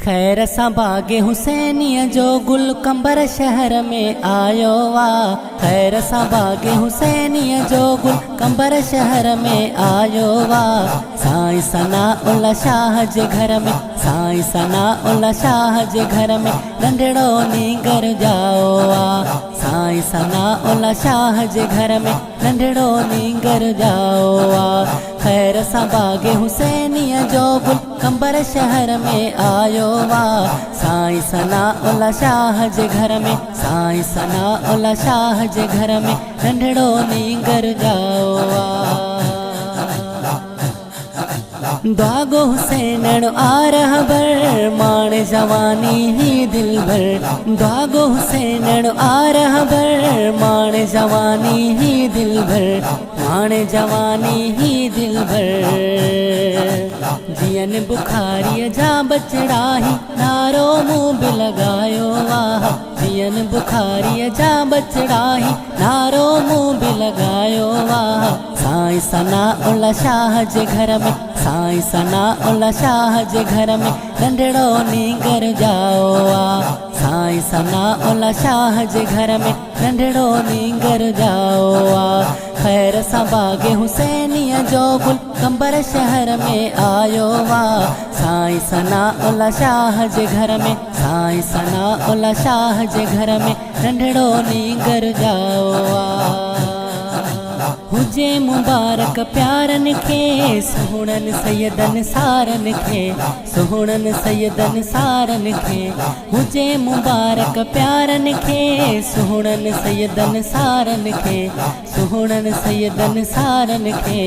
खैर सां बागे हुसैनीअ जो गुल कंबर शहर में आयो वा। खैर सां बागे हुसैनीअ जो गुल कंबर शहर में आयो वा। साईं सनाउल्लाह शाह जे घर में, साईं सनाउल्लाह शाह जे घर में नंढड़ो नींगर जाओ वा। साईं सनाउल्लाह शाह जे घर में नंढड़ो नींगर जाओ वा। खैर सां बागे हुसैनीअ जो गुल कंबर शहर में आयो वा। साईं सनाउल्लाह शाह जे घर में, साईं सनाउल्लाह शाह जे घर में नंढड़ो नींगर जाओ वा। दागो हुसैनण आरह बर माणे जवानी ही दिल भर। दागो हुसैनण आरह बर माणे जवानी ही दिल भर, माणे जवानी ही दिल भर। जियन बुखारी जा बचड़ा ही नारो मुँह भी लगायो वाह। जियन बुखारी जा बचड़ा ही नारो मुँह भी लगायो वाह। साईं सनाउल्लाह शाह जे घर में, साईं सनाउल्लाह शाह जे घर में नंढड़ो नींगर जाओ वा। साईं सनाउल्लाह शाह जे घर में नंढड़ो नींगर जाओ वा। खैर सां बागे हुसैनीअ जो गुल कंबर शहर में आयो वा। साईं सनाउल्लाह शाह जे घर में, साईं सनाउल्लाह शाह जे घर में नंढड़ो नींगर जाओ वा। हुजे मुबारक प्यारन खे, सुहणन सैयदन सारन खे, सुहणन सैयदन सारन खे। हुजे मुबारक प्यारन खे, सुहणन सैयदन सारन खे, सुहणन सैयदन सारन खे।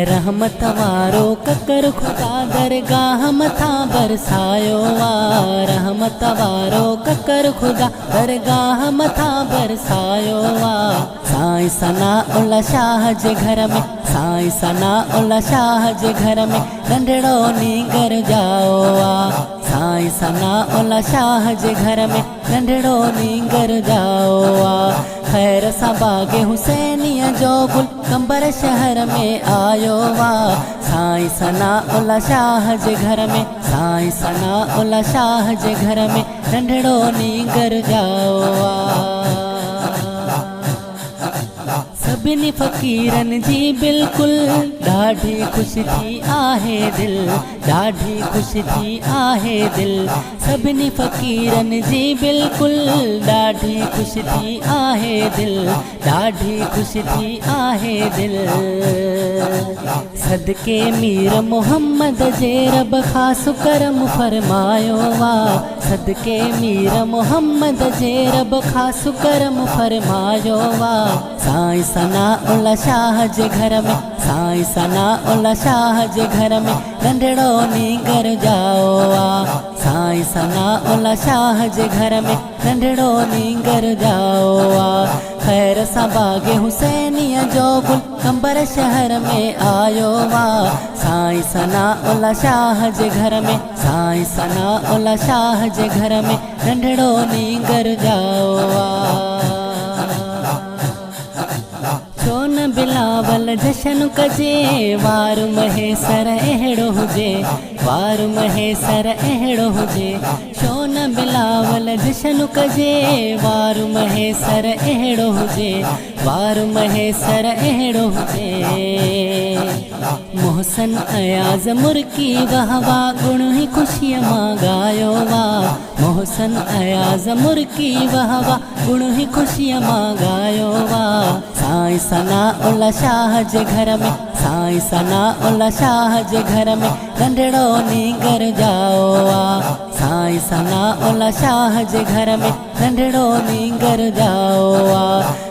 रहमत वारो ककर खुदा दरगाह मथा बरसायो वा। रहमत वारो ककर खुदा दरगाह मथा बरसायो वा। साईं सनाउल्लाह शाह जे घर में, साईं सनाउल्लाह शाह जे घर में नंढड़ो नींगर जाओ वा। साईं सनाउल्लाह शाह जे घर में नंढड़ो नींगर जाओ वा। खैर सां बागे हुसैनीअ जो गुल कंबर शहर में आयो वा। साईं सनाउल्लाह शाह जे घर में, साईं सनाउल्लाह शाह जे घर में नंढड़ो नींगर जाओ वा। सभिनी फ़कीरन जी बिल्कुल ॾाढी ख़ुशि थी आहे दिल, ॾाढी ख़ुशि थी आहे दिल। सभिनी फ़कीरन जी बिल्कुल ॾाढी ख़ुशि थी आहे दिल, ॾाढी ख़ुशि थी आहे दिल। सदके मीर मोहम्मद जे रब ख़ासि करम फरमायो वा। सदके मीर मोहम्मद जे रब ख़ासि करम फरमायो वा। साईं सनाउल्लाह शाह जे घर में, साईं सनाउल्लाह शाह जे घर में नंढड़ो नींगर जाओ वा। साईं सनाउल्लाह शाह जे घर में नंढड़ो नींगर जाओ वा। खैर सां बागे हुसैनीअ जो गुल कंबर शहर में आयो वा। साईं सनाउल्लाह शाह जे घर में, साईं सनाउल्लाह शाह जे घर में नंढड़ो नींगर जाओ वा। छो न बिलावल जशन कजे, वार महेसर अहिड़ो हुजे, वार महेसर अहिड़ो हुजे। छो न बिलावल जशन कजे, वार महेसर अहिड़ो हुजे, वार महेसर अहिड़ो हुजे। मोहसन अयाज़ मुर्की वहवा गुण ही ख़ुशीअ मां ॻायो वा। मोहसन अयाज़ मुर्की वहवा गुण ही ख़ुशीअ मां ॻायो वा। साईं सनाउल्लाह शाह जे घर में, साईं सनाउल्लाह शाह जे घर में नंढड़ो नींगर जाओ वा। साईं सनाउल्लाह शाह जे घर में नंढड़ो नींगर जाओ वा।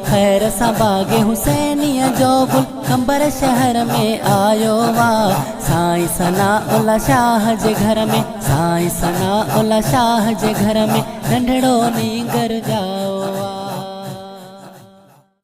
खैर सां बागे हुसैनीअ जो गुल कंबर शहर में आयो वा। साईं सनाउल्लाह शाह जे घर में, साईं सनाउल्लाह शाह जे घर में नंढड़ो नींगर जाओ।